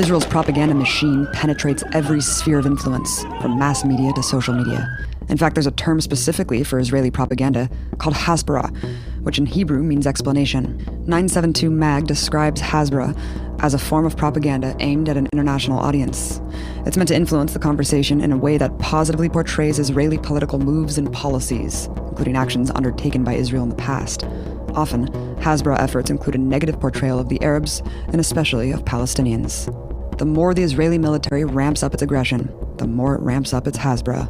Israel's propaganda machine penetrates every sphere of influence, from mass media to social media. In fact, there's a term specifically for Israeli propaganda called Hasbara, which in Hebrew means explanation. 972 Mag describes Hasbara as a form of propaganda aimed at an international audience. It's meant to influence the conversation in a way that positively portrays Israeli political moves and policies, including actions undertaken by Israel in the past. Often, Hasbara efforts include a negative portrayal of the Arabs, and especially of Palestinians. The more the Israeli military ramps up its aggression, the more it ramps up its Hasbara.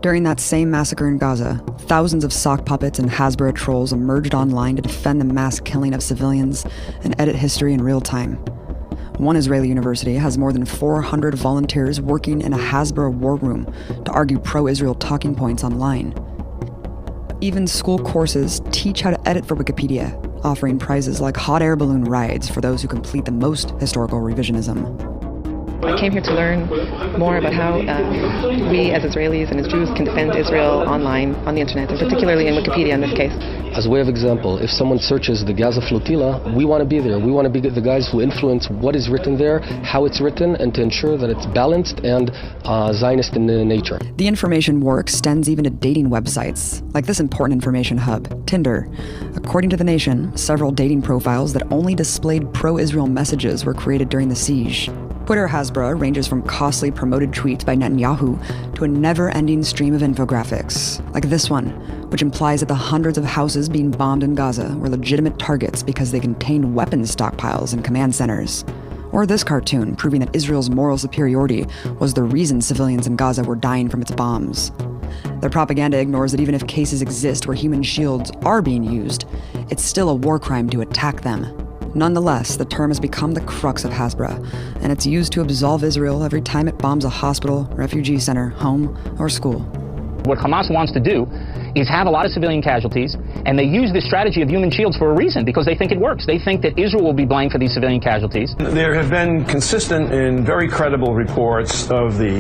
During that same massacre in Gaza, thousands of sock puppets and Hasbara trolls emerged online to defend the mass killing of civilians and edit history in real time. One Israeli university has more than 400 volunteers working in a Hasbara war room to argue pro-Israel talking points online. Even school courses teach how to edit for Wikipedia, offering prizes like hot air balloon rides for those who complete the most historical revisionism. I came here to learn more about how we as Israelis and as Jews can defend Israel online, on the internet, and particularly in Wikipedia in this case. As a way of example, if someone searches the Gaza flotilla, we want to be there. We want to be the guys who influence what is written there, how it's written, and to ensure that it's balanced and Zionist in nature. The information war extends even to dating websites, like this important information hub, Tinder. According to The Nation, several dating profiles that only displayed pro-Israel messages were created during the siege. Twitter Hasbara ranges from costly promoted tweets by Netanyahu to a never-ending stream of infographics, like this one, which implies that the hundreds of houses being bombed in Gaza were legitimate targets because they contained weapons stockpiles and command centers. Or this cartoon, proving that Israel's moral superiority was the reason civilians in Gaza were dying from its bombs. Their propaganda ignores that even if cases exist where human shields are being used, it's still a war crime to attack them. Nonetheless, the term has become the crux of Hasbara, and it's used to absolve Israel every time it bombs a hospital, refugee center, home, or school. What Hamas wants to do is have a lot of civilian casualties, and they use this strategy of human shields for a reason, because they think it works. They think that Israel will be blamed for these civilian casualties. There have been consistent and very credible reports of the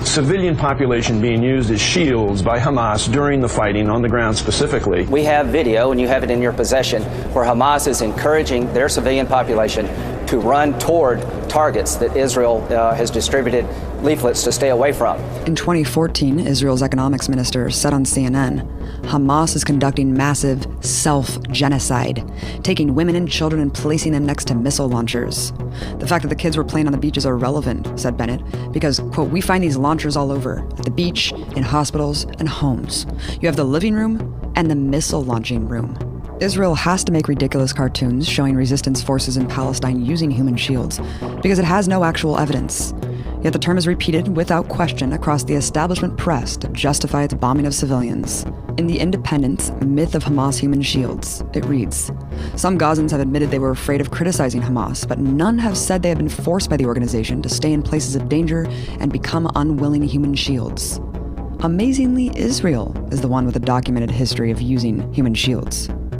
civilian population being used as shields by Hamas during the fighting on the ground specifically. We have video, and you have it in your possession, where Hamas is encouraging their civilian population to run toward targets that Israel has distributed leaflets to stay away from. In 2014, Israel's economics minister said on CNN, Hamas is conducting massive self-genocide, taking women and children and placing them next to missile launchers. The fact that the kids were playing on the beaches are relevant, said Bennett, because, quote, we find these launchers all over, at the beach, in hospitals, and homes. You have the living room and the missile launching room. Israel has to make ridiculous cartoons showing resistance forces in Palestine using human shields, because it has no actual evidence. Yet the term is repeated without question across the establishment press to justify its bombing of civilians. In The Independent's Myth of Hamas Human Shields, it reads, some Gazans have admitted they were afraid of criticizing Hamas, but none have said they have been forced by the organization to stay in places of danger and become unwilling human shields. Amazingly, Israel is the one with a documented history of using human shields.